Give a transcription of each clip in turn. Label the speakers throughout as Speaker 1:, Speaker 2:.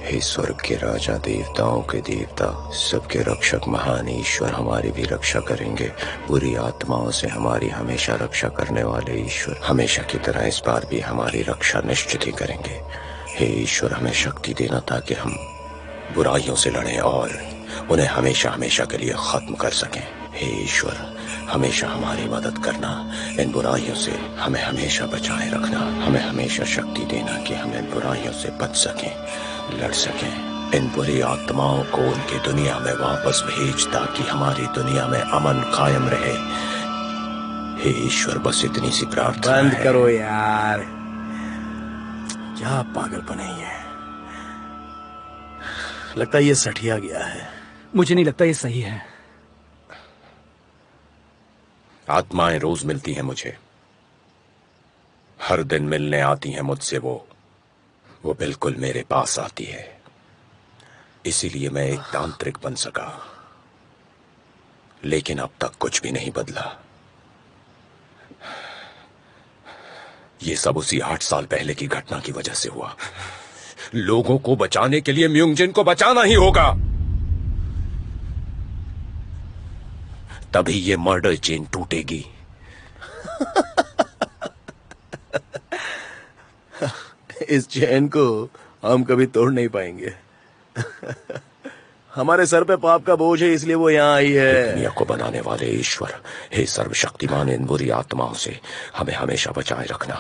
Speaker 1: हे स्वर्ग के राजा, देवताओं के देवता, सबके रक्षक महान ईश्वर हमारी भी रक्षा करेंगे। बुरी आत्माओं से हमारी हमेशा रक्षा करने वाले ईश्वर हमेशा की तरह इस बार भी हमारी रक्षा निश्चित ही करेंगे। हे ईश्वर, हमें शक्ति देना ताकि हम बुराइयों से लड़ें और उन्हें हमेशा हमेशा के लिए खत्म कर सकें। हे ईश्वर, हमेशा हमारी मदद करना, इन बुराइयों से हमें हमेशा बचाए रखना, हमें हमेशा शक्ति देना कि हम इन बुराइयों से बच सकें, लड़ सकें। इन बुरी आत्माओं को उनकी दुनिया में वापस भेज ताकि हमारी दुनिया में अमन कायम रहे। हे ईश्वर, बस इतनी सी प्रार्थना है।
Speaker 2: बंद करो यार, क्या पागलपन है ये। लगता है ये सठिया गया है।
Speaker 3: मुझे नहीं लगता ये सही है।
Speaker 1: आत्माएं रोज मिलती हैं मुझे, हर दिन मिलने आती हैं मुझसे। वो बिल्कुल मेरे पास आती है, इसीलिए मैं एक तांत्रिक बन सका। लेकिन अब तक कुछ भी नहीं बदला। ये सब उसी 8 साल पहले की घटना की वजह से हुआ। लोगों को बचाने के लिए म्यूंगजिन को बचाना ही होगा, तभी ये मर्डर चेन टूटेगी।
Speaker 2: इस चैन को हम कभी तोड़ नहीं पाएंगे। हमारे सर पे पाप का बोझ है, इसलिए वो यहाँ आई है।
Speaker 1: दुनिया को बनाने वाले ईश्वर, हे सर्वशक्तिमान, इन बुरी आत्माओं से हमें हमेशा बचाए रखना,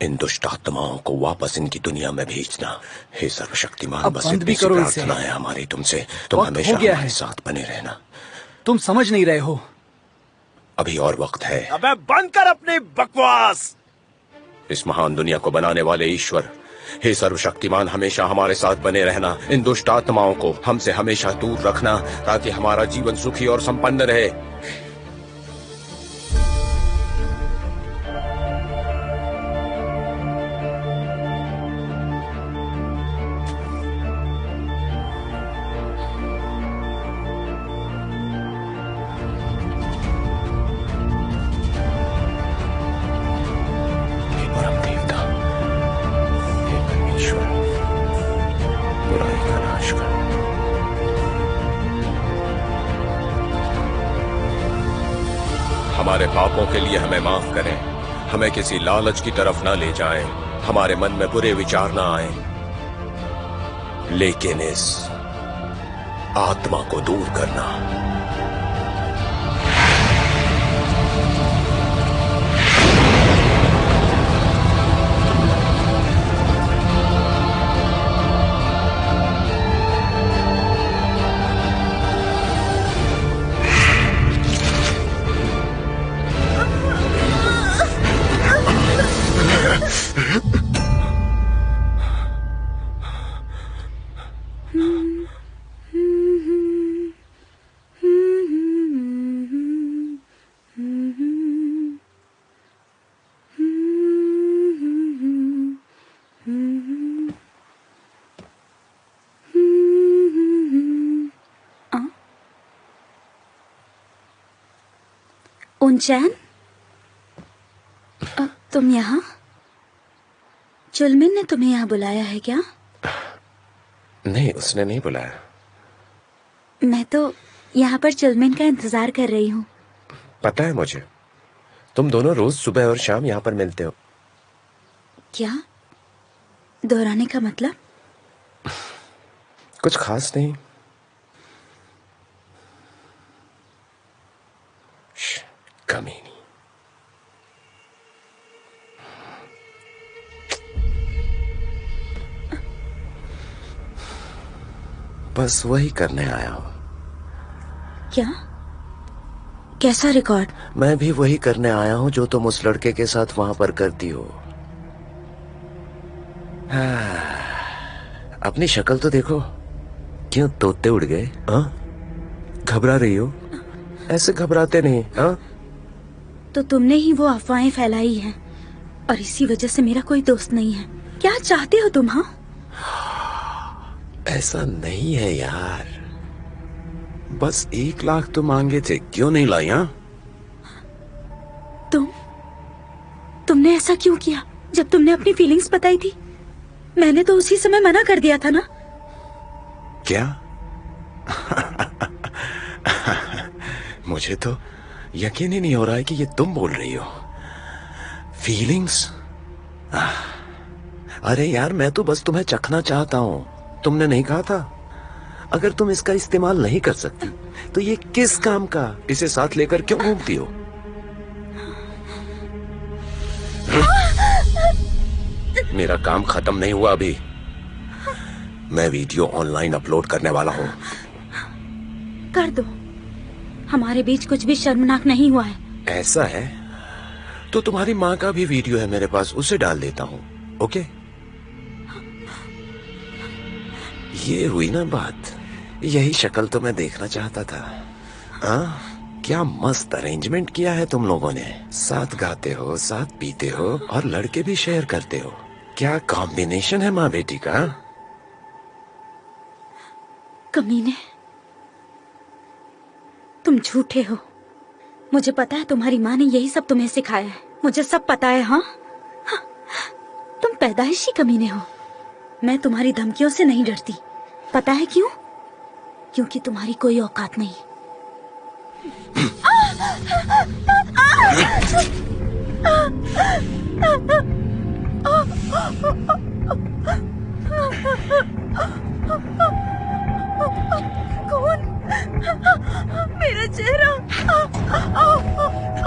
Speaker 1: इन दुष्ट आत्माओं को वापस इनकी दुनिया में भेजना। हे सर्वशक्तिमान, बस इतनी सी प्रार्थना है हमारी तुमसे, तुम हमेशा हमारे साथ बने रहना।
Speaker 3: तुम समझ नहीं रहे हो,
Speaker 1: अभी और वक्त है।
Speaker 2: अबे बंद कर अपनी बकवास।
Speaker 1: इस महान दुनिया को बनाने वाले ईश्वर, हे सर्वशक्तिमान, हमेशा हमारे साथ बने रहना, इन दुष्ट आत्माओं को हमसे हमेशा दूर रखना ताकि हमारा जीवन सुखी और संपन्न रहे। हमारे पापों के लिए हमें माफ करें, हमें किसी लालच की तरफ ना ले जाएं, हमारे मन में बुरे विचार ना आए, लेकिन इस आत्मा को दूर करना।
Speaker 4: उनचैन, तुम यहाँ? चुलमिन ने तुम्हें यहाँ बुलाया है क्या?
Speaker 1: नहीं, उसने नहीं बुलाया।
Speaker 4: मैं तो यहाँ पर चुलमिन का इंतजार कर रही हूँ।
Speaker 1: पता है मुझे, तुम दोनों रोज सुबह और शाम यहाँ पर मिलते हो।
Speaker 4: क्या दोहराने का मतलब?
Speaker 1: कुछ खास नहीं। कमीनी। बस वही करने आया हूं।
Speaker 4: क्या? कैसा रिकॉर्ड?
Speaker 1: मैं भी वही करने आया हूं जो तुम उस लड़के के साथ वहां पर करती हो। अपनी शक्ल तो देखो, क्यों तोते उड़ गए? घबरा रही हो? ऐसे घबराते नहीं।
Speaker 4: तो तुमने ही वो अफवाहें फैलाई हैं और इसी वजह से मेरा कोई दोस्त नहीं है। क्या चाहते हो तुम?
Speaker 1: ऐसा नहीं है यार, बस 1 लाख तो मांगे थे, क्यों नहीं लाई?
Speaker 4: तुमने ऐसा क्यों किया? जब तुमने अपनी फीलिंग्स बताई थी, मैंने तो उसी समय मना कर दिया था ना।
Speaker 1: क्या? मुझे तो यकीन ही नहीं हो रहा है कि ये तुम बोल रही हो। फीलिंग्स? अरे यार, मैं तो बस तुम्हें चखना चाहता हूं। तुमने नहीं कहा था? अगर तुम इसका इस्तेमाल नहीं कर सकती तो ये किस काम का? इसे साथ लेकर क्यों घूमती हो? मेरा काम खत्म नहीं हुआ अभी। मैं वीडियो ऑनलाइन अपलोड करने वाला हूँ।
Speaker 4: कर दो, हमारे बीच कुछ भी शर्मनाक नहीं हुआ है।
Speaker 1: ऐसा है तो तुम्हारी माँ का भी वीडियो है मेरे पास, उसे डाल देता हूँ। ओके? ये हुई ना बात। यही शक्ल तो मैं देखना चाहता था। क्या मस्त अरेंजमेंट किया है तुम लोगों ने। साथ गाते हो, साथ पीते हो और लड़के भी शेयर करते हो। क्या कॉम्बिनेशन है माँ बेटी का।
Speaker 4: कमीने, तुम झूठे हो। मुझे पता है तुम्हारी माँ ने यही सब तुम्हें सिखाया है। मुझे सब पता है। हाँ, तुम पैदाइशी कमीने हो। मैं तुम्हारी धमकियों से नहीं डरती। पता है क्यों? क्योंकि तुम्हारी कोई औकात नहीं। कौन? मेरा चेहरा।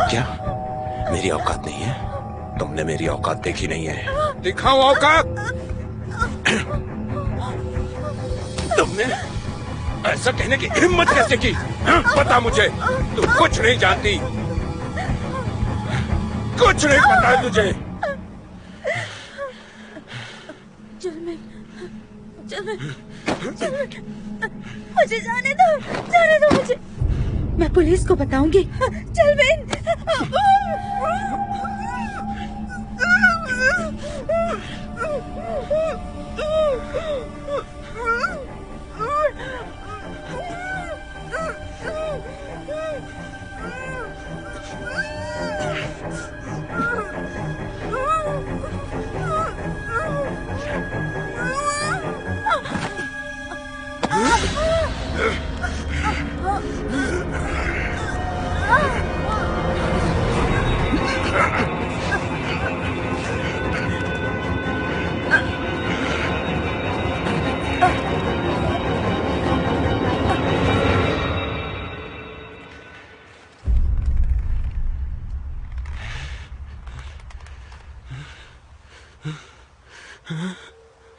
Speaker 1: क्या मेरी औकात नहीं है? तुमने मेरी औकात देखी नहीं है। दिखाओ औकात। तुमने ऐसा कहने की हिम्मत कैसे की? पता मुझे, तू कुछ नहीं जानती। कुछ नहीं पता है तुझे।
Speaker 4: मुझे जाने दो मुझे। मैं पुलिस को बताऊंगी। चल बेन।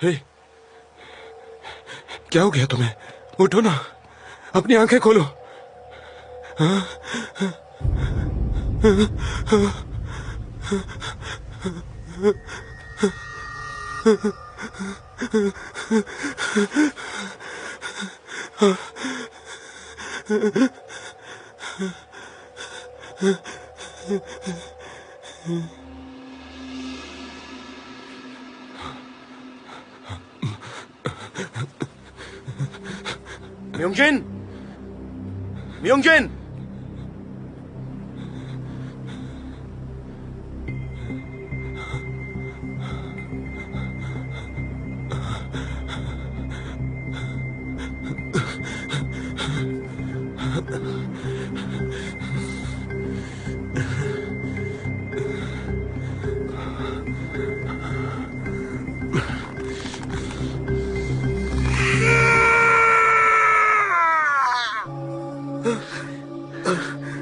Speaker 1: हे, क्या हो गया तुम्हें? उठो ना, अपनी आंखें खोलो। म्योंगजिन, म्योंगजिन।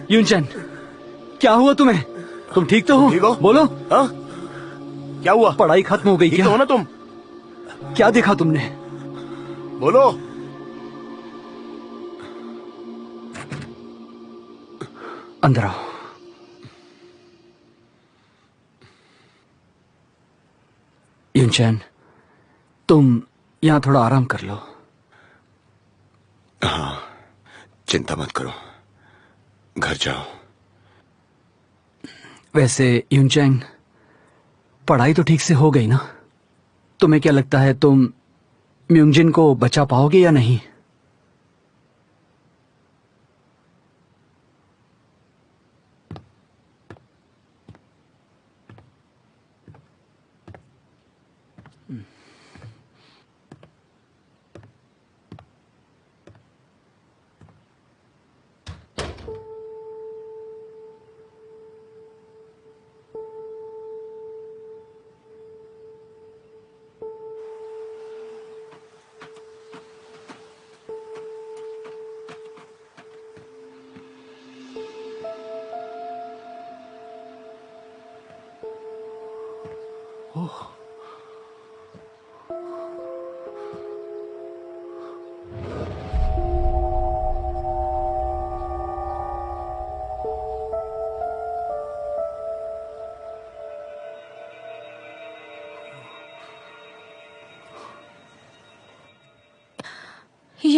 Speaker 3: यूनचैन, क्या हुआ तुम्हें? तुम ठीक तो हो?
Speaker 2: ठीक हो?
Speaker 3: बोलो।
Speaker 2: हाँ, क्या हुआ?
Speaker 3: पढ़ाई खत्म हो गई
Speaker 2: ठीक
Speaker 3: क्या?
Speaker 2: तो हो ना तुम?
Speaker 3: क्या देखा तुमने?
Speaker 2: बोलो।
Speaker 3: अंदर आओ। यूनचैन, तुम यहां थोड़ा आराम कर लो।
Speaker 1: हाँ, चिंता मत करो, घर जाओ।
Speaker 3: वैसे यूनचैन, पढ़ाई तो ठीक से हो गई ना? तुम्हें क्या लगता है तुम म्योंगजिन को बचा पाओगे या नहीं?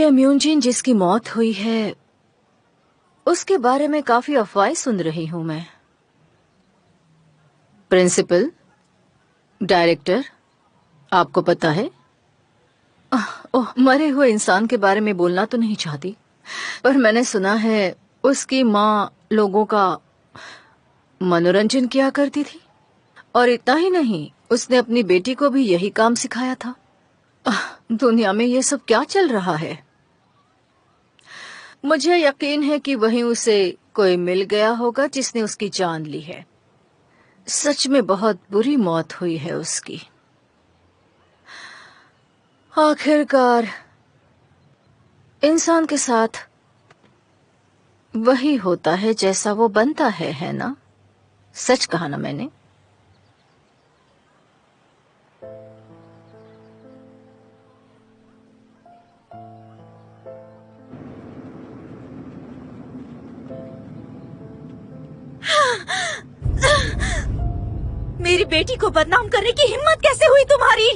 Speaker 5: ये म्यूजिन जिसकी मौत हुई है उसके बारे में काफी अफवाहें सुन रही हूं मैं। प्रिंसिपल, डायरेक्टर, आपको पता है? ओह, मरे हुए इंसान के बारे में बोलना तो नहीं चाहती, पर मैंने सुना है उसकी माँ लोगों का मनोरंजन किया करती थी, और इतना ही नहीं, उसने अपनी बेटी को भी यही काम सिखाया था। दुनिया में ये सब क्या चल रहा है? मुझे यकीन है कि वहीं उसे कोई मिल गया होगा जिसने उसकी जान ली है। सच में बहुत बुरी मौत हुई है उसकी। आखिरकार इंसान के साथ वही होता है जैसा वो बनता है ना? सच कहा ना मैंने?
Speaker 4: मेरी बेटी को बदनाम करने की हिम्मत कैसे हुई तुम्हारी?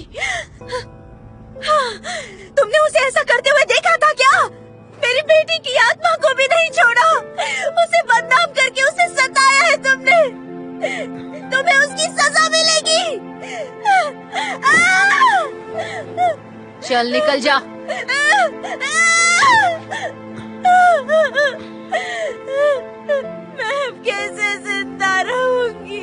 Speaker 4: तुमने उसे ऐसा करते हुए देखा था क्या? मेरी बेटी की आत्मा को भी नहीं छोड़ा। उसे बदनाम करके उसे सताया है तुमने। तुम्हें उसकी सजा मिलेगी।
Speaker 5: चल निकल जा।
Speaker 4: मैं अब कैसे जिंदा रहूंगी?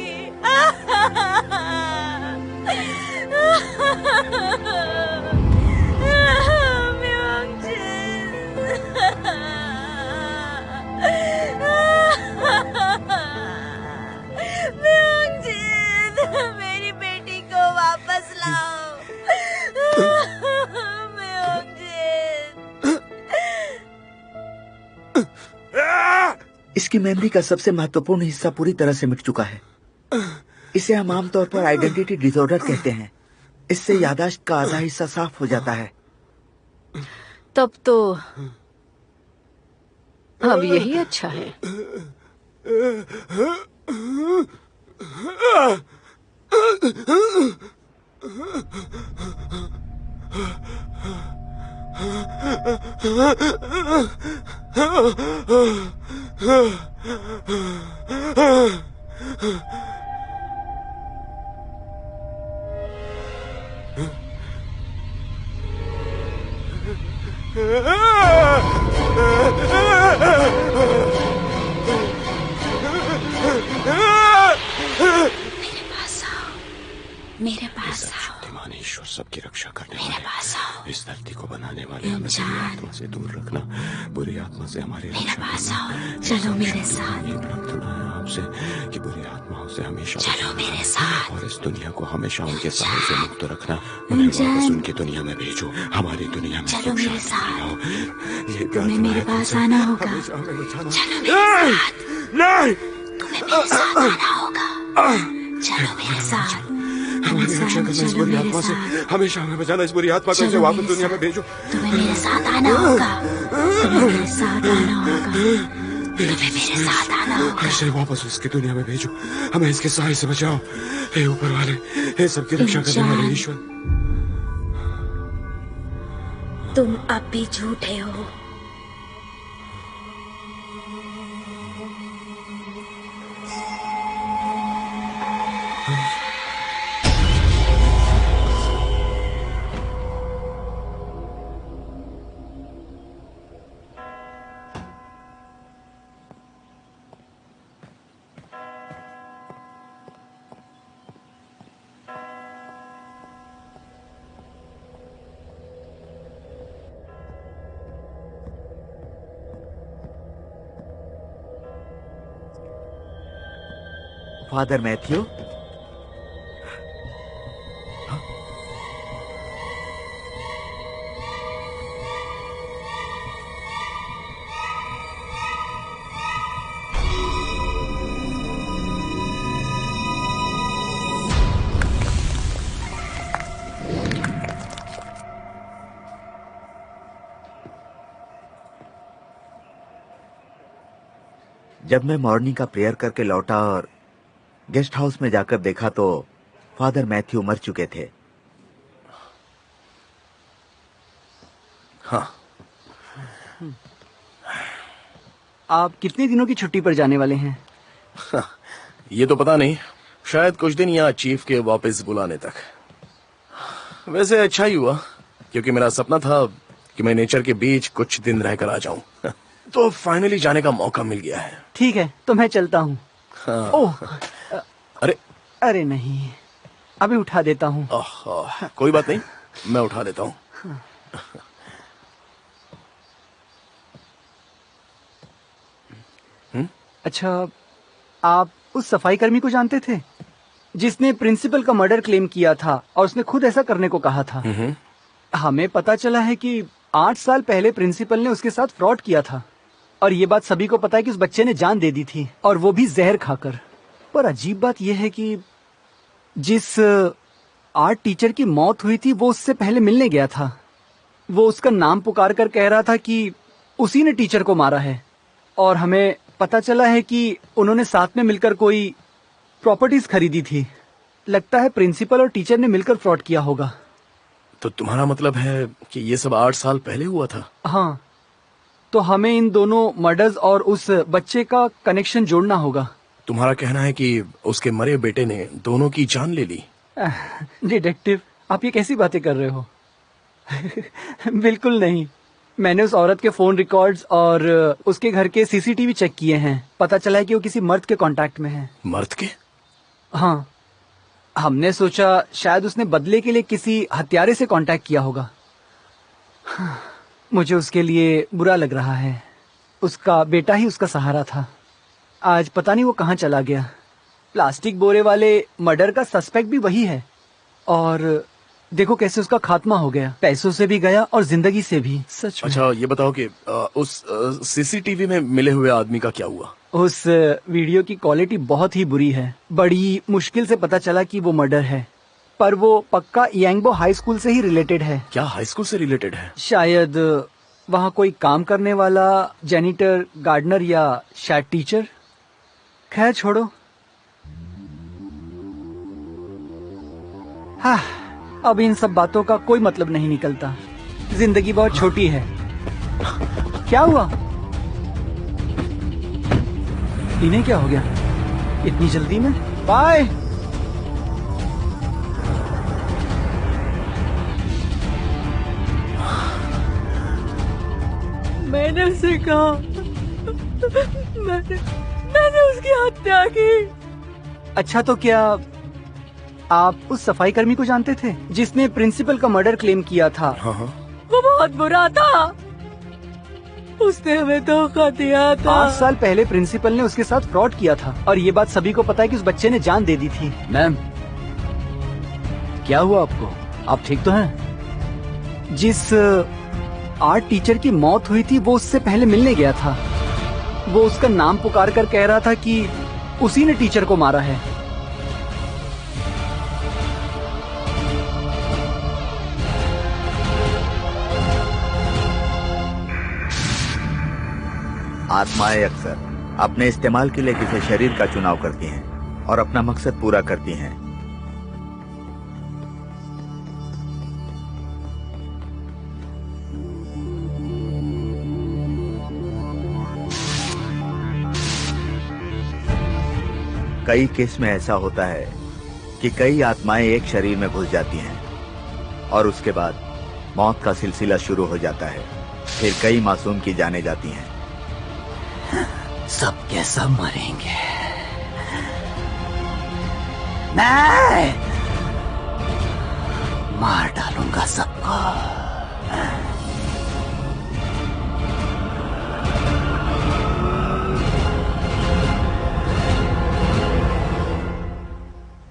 Speaker 4: मेरी बेटी को वापस लाओ।
Speaker 6: इसकी मेमोरी का सबसे महत्वपूर्ण हिस्सा पूरी तरह से मिट चुका है। इसे हम आमतौर पर आइडेंटिटी डिसऑर्डर कहते हैं। इससे याददाश्त का आधा हिस्सा साफ हो जाता है।
Speaker 5: तब तो अब यही अच्छा है।
Speaker 4: मेरे पास आओ।
Speaker 1: शक्तिमान ईश्वर सबकी रक्षा करने
Speaker 4: मेरे
Speaker 1: वाले,
Speaker 4: पास आओ।
Speaker 1: इस धरती को बनाने वाले, हमें बुरी आत्मा से दूर रखना, बुरी आत्मा से हमारी
Speaker 4: मेरे
Speaker 1: रक्षा
Speaker 4: पास
Speaker 1: करना।
Speaker 4: आओ। चलो मेरे साथ।
Speaker 1: ये प्रार्थना है आपसे कि बुरी आत्माओं से हमेशा
Speaker 4: चलो
Speaker 1: बचाना
Speaker 4: मेरे साथ।
Speaker 1: और इस दुनिया को हमेशा उनके साए से मुक्त रखना। उन्हें वापस उनकी दुनिया में भेजो, हमारी दुनिया में
Speaker 4: चलो
Speaker 1: सुख
Speaker 4: मेरे
Speaker 1: शांति
Speaker 4: साथ।
Speaker 1: लाओ। ये
Speaker 4: तुम्हें
Speaker 1: प्रार्थना
Speaker 4: मेरे
Speaker 1: है
Speaker 4: पास
Speaker 1: तुमसे।
Speaker 4: आना होगा।
Speaker 1: हमेशा हमें बचाना।
Speaker 4: चलो मेरे साथ।
Speaker 1: नहीं,
Speaker 4: तुम्हें मेरे साथ आना होगा। चलो मेरे साथ।
Speaker 1: हमारी रक्षा करना इस
Speaker 4: चलो
Speaker 1: बुरी
Speaker 4: मेरे
Speaker 1: आत्मा से,
Speaker 4: साथ।
Speaker 1: हमेशा हमें बचाना इस बुरी आत्मा को,
Speaker 4: चलो
Speaker 1: इसे वापस
Speaker 4: मेरे
Speaker 1: दुनिया में
Speaker 4: साथ।
Speaker 1: भेजो।
Speaker 4: तुम्हें मेरे साथ आना होगा। तुम्हें मेरे साथ आना होगा। तुम्हें मेरे साथ आना होगा।
Speaker 1: इसे वापस इसकी दुनिया में भेजो, हमें इसके साए से बचाओ। हे ऊपर वाले, हे सबकी रक्षा करने वाले ईश्वर।
Speaker 4: तुम अब भी झूठे हो।
Speaker 6: फादर मैथ्यू, जब मैं मॉर्निंग का प्रेयर करके लौटा और गेस्ट हाउस में जाकर देखा तो फादर मैथ्यू मर चुके थे।
Speaker 2: हाँ,
Speaker 3: आप कितने दिनों की छुट्टी पर जाने वाले हैं?
Speaker 2: ये तो पता नहीं, शायद कुछ दिन या चीफ के वापस बुलाने तक। वैसे अच्छा ही हुआ, क्योंकि मेरा सपना था कि मैं नेचर के बीच कुछ दिन रहकर आ जाऊं। तो फाइनली जाने का मौका मिल गया है।
Speaker 3: ठीक है, तो मैं चलता हूँ।
Speaker 2: हाँ।
Speaker 3: ओह,
Speaker 2: अरे
Speaker 3: अरे नहीं, अभी उठा देता हूँ।
Speaker 2: कोई बात नहीं, मैं उठा देता हूँ।
Speaker 3: अच्छा, आप उस सफाई कर्मी को जानते थे जिसने प्रिंसिपल का मर्डर क्लेम किया था और उसने खुद ऐसा करने को कहा था? हमें पता चला है कि 8 साल पहले प्रिंसिपल ने उसके साथ फ्रॉड किया था और ये बात सभी को पता है कि उस बच्चे ने जान दे दी थी, और वो भी जहर खाकर। पर अजीब बात यह है कि जिस आर्ट टीचर की मौत हुई थी वो उससे पहले मिलने गया था। वो उसका नाम पुकार कर कह रहा था कि उसी ने टीचर को मारा है, और हमें पता चला है कि उन्होंने साथ में मिलकर कोई प्रॉपर्टीज खरीदी थी। लगता है प्रिंसिपल और टीचर ने मिलकर फ्रॉड किया होगा।
Speaker 2: तो तुम्हारा मतलब है कि ये सब 8 साल पहले हुआ था?
Speaker 3: हाँ, तो हमें इन दोनों मर्डर्स और उस बच्चे का कनेक्शन जोड़ना होगा।
Speaker 2: तुम्हारा कहना है कि उसके मरे बेटे ने दोनों की जान ले ली?
Speaker 3: डिटेक्टिव, आप ये कैसी बातें कर रहे हो? बिल्कुल नहीं। मैंने उस औरत के फोन रिकॉर्ड्स और उसके घर के सीसीटीवी चेक किए हैं। पता चला है कि वो किसी मर्द के कांटेक्ट में है।
Speaker 2: मर्द के?
Speaker 3: हाँ, हमने सोचा शायद उसने बदले के लिए किसी हत्यारे से कांटेक्ट किया होगा। मुझे उसके लिए बुरा लग रहा है। उसका बेटा ही उसका सहारा था। आज पता नहीं वो कहाँ चला गया। प्लास्टिक बोरे वाले मर्डर का सस्पेक्ट भी वही है, और देखो कैसे उसका खात्मा हो गया। पैसों से भी गया और जिंदगी से भी। सच में।
Speaker 2: अच्छा, ये बताओ कि उस सीसीटीवी में मिले हुए आदमी का क्या हुआ?
Speaker 3: उस वीडियो की क्वालिटी बहुत ही बुरी है। बड़ी मुश्किल से पता चला कि वो मर्डर है, पर वो पक्का यांगबो हाई स्कूल से ही रिलेटेड है।
Speaker 2: क्या हाई स्कूल से रिलेटेड है?
Speaker 3: शायद वहाँ कोई काम करने वाला जेनिटर, गार्डनर या शायद टीचर। खैर छोड़ो। हाँ, अब इन सब बातों का कोई मतलब नहीं निकलता। जिंदगी बहुत छोटी है। क्या हुआ? इन्हें क्या हो गया इतनी जल्दी में? बाय। मैंने उसे कहा, मैंने उसकी हत्या की। अच्छा, तो क्या आप उस सफाई कर्मी को जानते थे जिसने प्रिंसिपल का मर्डर क्लेम किया था?
Speaker 2: हाँ।
Speaker 3: वो बहुत बुरा था। उसने हमें धोखा दिया था। 8 साल पहले प्रिंसिपल ने उसके साथ फ्रॉड किया था, और ये बात सभी को पता है कि उस बच्चे ने जान दे दी थी। मैम, क्या हुआ आपको? आप ठीक तो हैं? जिस आर्ट टीचर की मौत हुई थी वो उससे पहले मिलने गया था। वो उसका नाम पुकार कर कह रहा था कि उसी ने टीचर को मारा है।
Speaker 6: आत्माएं अक्सर अपने इस्तेमाल के लिए किसी शरीर का चुनाव करती हैं और अपना मकसद पूरा करती हैं। कई केस में ऐसा होता है कि कई आत्माएं एक शरीर में घुस जाती हैं और उसके बाद मौत का सिलसिला शुरू हो जाता है। फिर कई मासूम की जाने जाती हैं।
Speaker 3: सब के सब मरेंगे। मैं मार डालूंगा सबको।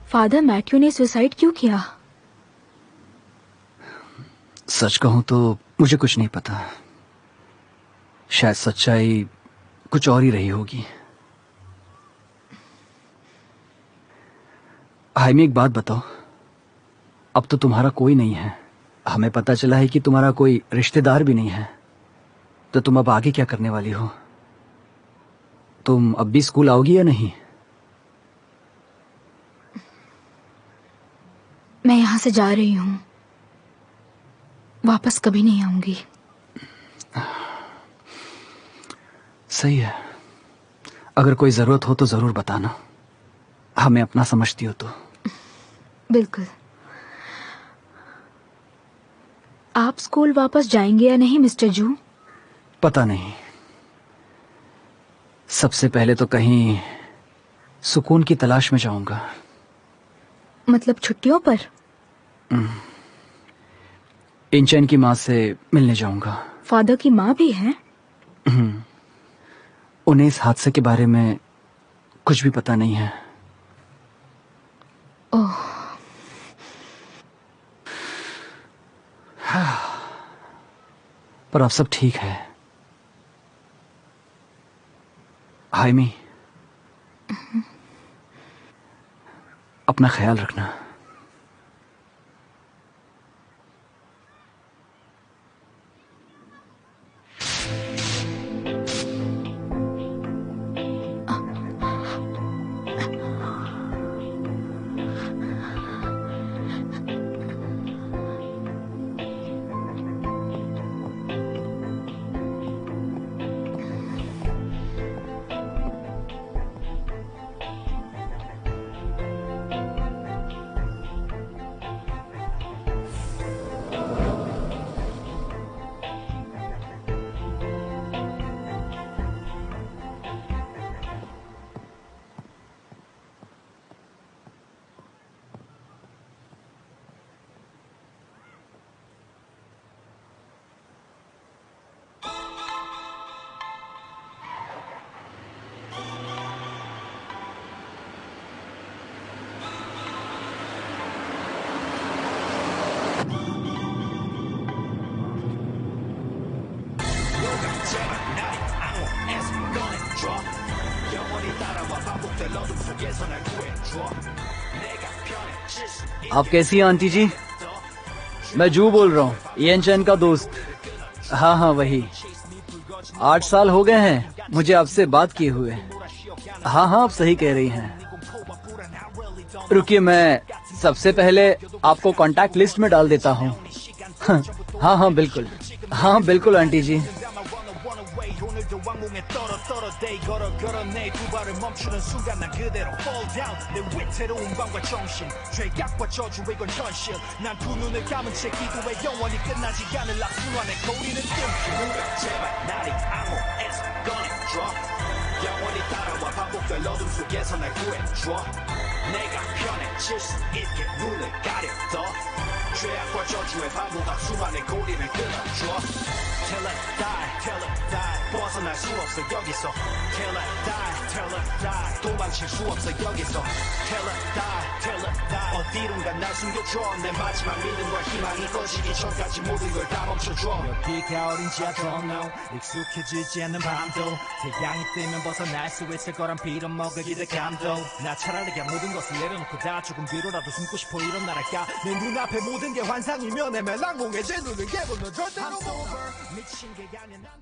Speaker 4: फादर मैथ्यू ने सुसाइड क्यों किया?
Speaker 3: सच कहूं तो मुझे कुछ नहीं पता। शायद सच्चाई कुछ और ही रही होगी। हाइमी, एक बात बताओ, अब तो तुम्हारा कोई नहीं है। हमें पता चला है कि तुम्हारा कोई रिश्तेदार भी नहीं है। तो तुम अब आगे क्या करने वाली हो? तुम अब भी स्कूल आओगी या नहीं?
Speaker 4: मैं यहाँ से जा रही हूँ, वापस कभी नहीं आऊंगी।
Speaker 3: सही है। अगर कोई जरूरत हो तो जरूर बताना, हमें अपना समझती हो तो।
Speaker 7: बिल्कुल। आप स्कूल वापस जाएंगे या नहीं मिस्टर जू?
Speaker 3: पता नहीं। सबसे पहले तो कहीं सुकून की तलाश में जाऊंगा।
Speaker 7: मतलब छुट्टियों पर?
Speaker 3: इंचन की माँ से मिलने जाऊंगा।
Speaker 7: फादर की माँ भी है?
Speaker 3: उन्हें इस हादसे के बारे में कुछ भी पता नहीं है।
Speaker 7: ओह।
Speaker 3: पर अब सब ठीक है। हाइमी, अपना ख्याल रखना। आप कैसी हैं आंटी जी? मैं जू बोल रहा हूँ, येन चैन का दोस्त। हाँ हाँ वही। 8 साल हो गए हैं मुझे आपसे बात किए हुए। हाँ हाँ आप सही कह रही हैं। रुकिए, मैं सबसे पहले आपको कांटेक्ट लिस्ट में डाल देता हूँ। हाँ हाँ बिल्कुल, हाँ बिल्कुल aunty ji.
Speaker 8: 오늘도 왕궁에 떨어대 걸어내 두 발을 멈추는 순간 난 그대로 fall down 내 위태로운 밤과 정신 죄악과 저주의 건 현실 난 두 눈을 감은 채 기도해 영원히 끝나지 않을 악순환의 거리는 뜸 누가 제발 나를 암호에서 꺼내줘 영원히 따라와 반복될 어둠 속에서 날 구해줘 내가 편해질 수 있게 눈을 가렸어 죄악과 저주의 반복 악순환의 고리를 끊어줘 Till I die 벗어날 수 없어 여기서 Till I die 도망칠 수 없어 여기서 Till I die 어디론가 날 숨겨줘 내 마지막 믿음과 희망이 꺼지기 전까지 모든 걸 다 멈춰줘 여기가 어딘지 I don't know 익숙해지지 않는 밤도 태양이 뜨면 벗어날 수 있을 거란 빌어먹을 기대감도 나 차라리 그냥 모든 것을 내려놓고 다 조금 뒤로라도 숨고 싶어 이런 나랄까 내 눈앞에 모든 게 환상이면 애매한 공에 제 눈을 깨보면 절대 I'm sober 미친 게 아니야 난